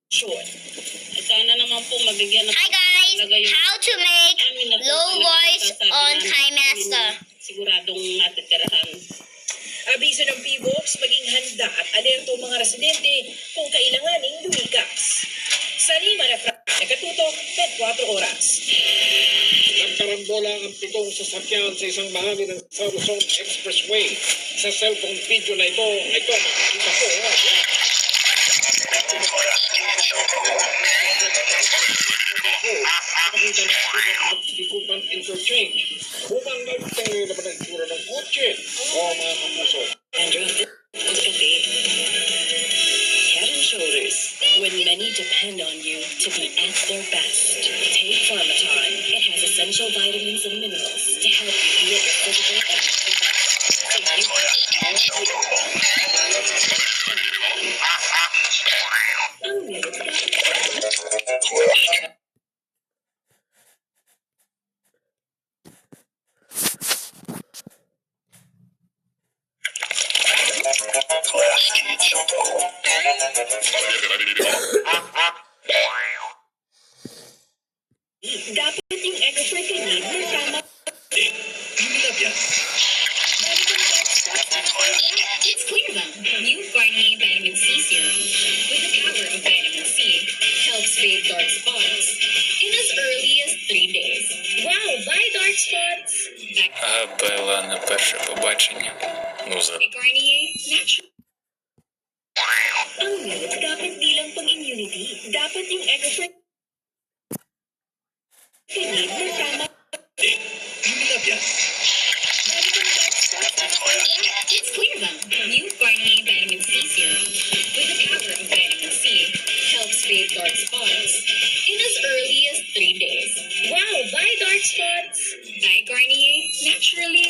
Sure. Sana naman po mabigyan na Hi guys! How to make low voice on KineMaster. Siguradong matitirahan. Abiso ng PBOX, maging handa at alerto ang mga residente kung kailanganing lumikas. Sa Lima na nakatutok, 24 oras. Nagkarambola ang pitong sasakyan sa isang bahagi ng South Luzon Expressway. Sa cellphone video na ito makikita ko. Nakita na at Bikupan Interchange. Bukang nagtay na ba ng itsura ng kotse o mga kapuso. Andrew, kape. Head and Shoulders. When many depend on you to be at their best. Take Pharmatime. It has essential vitamins and minerals to help you be at your physical and mental best. Dapat yung extra kanin na tama. It's clear though. New Garnier Vitamin C Serum with the power of vitamin C helps fade dark spots in as early as 3 days. Wow, buy dark spots. Белла на перше побачення. Garnier Natural. Ang milk dapat di lang pang-immunity. Dapat yung extra kanin na tama. It's clear though. New Garnier Vitamin C Serum with the power of vitamin C helps fade dark spots in as early as 3 days. Wow, buy dark spots. Buy Garnier naturally.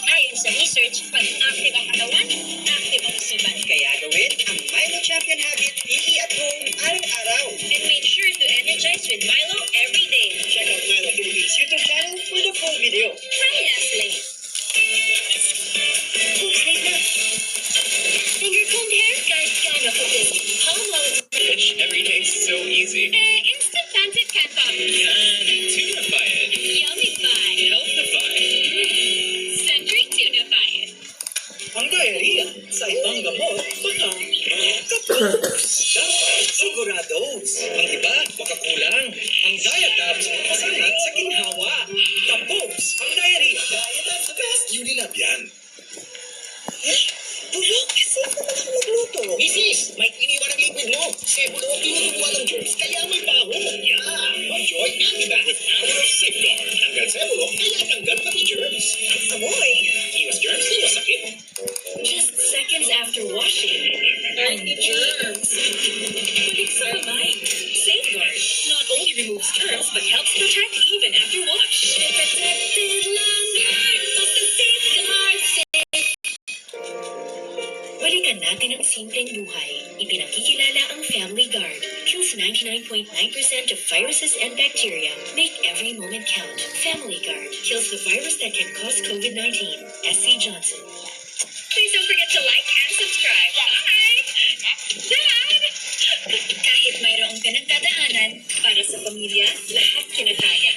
Ayon sa research, pag active ang katawan, active ang isipan. Kaya gawin ang Milo Champion Habit Easy at home araw-araw. And make sure to energize with Milo every day. Check out Milo Philippines YouTube channel for the full video. Try Nestle. Oops, late na. Finger combed hair? Guys, gana po din. Palm load. Every day is so easy. Instant pancit canton. Tunify it. Yummify. Healthify. Century Tunify. Ang diarrhea sa ibang gamot, baka tapos. Dapat sigurados. Ang iba, makakulang. Ang diet apps, pasanat sa ginhawa. Tapos, ang diarrhea. Diet apps the best. Unilab yan. Bulok, safe naman siya magluto. Mrs. May iniwan ang liquid mo. Sebulo ang tinutuwa ng germs, kaya may baho. Yeah. Enjoy Antibac with Amorous Safeguard. Tanggal sebulo, kaya tanggal pati germs. Amoy. Iwas germs, iwas sakit. Just seconds after washing. Anti-germs. Balik sa kamay. Safeguard not only removes germs but helps protect even after wash. Protected longer. Basta Safeguard. Balikan natin ang simpleng buhay. Ipinakikilala ang Family Guard. Kills 99.9% of viruses and bacteria. Make every moment count. Family Guard kills the virus that can cause COVID-19. SC Johnson. Please don't forget to like and subscribe. Bye! Dad! Kahit mayroong pinagdadaanan, para sa pamilya, lahat kinakaya.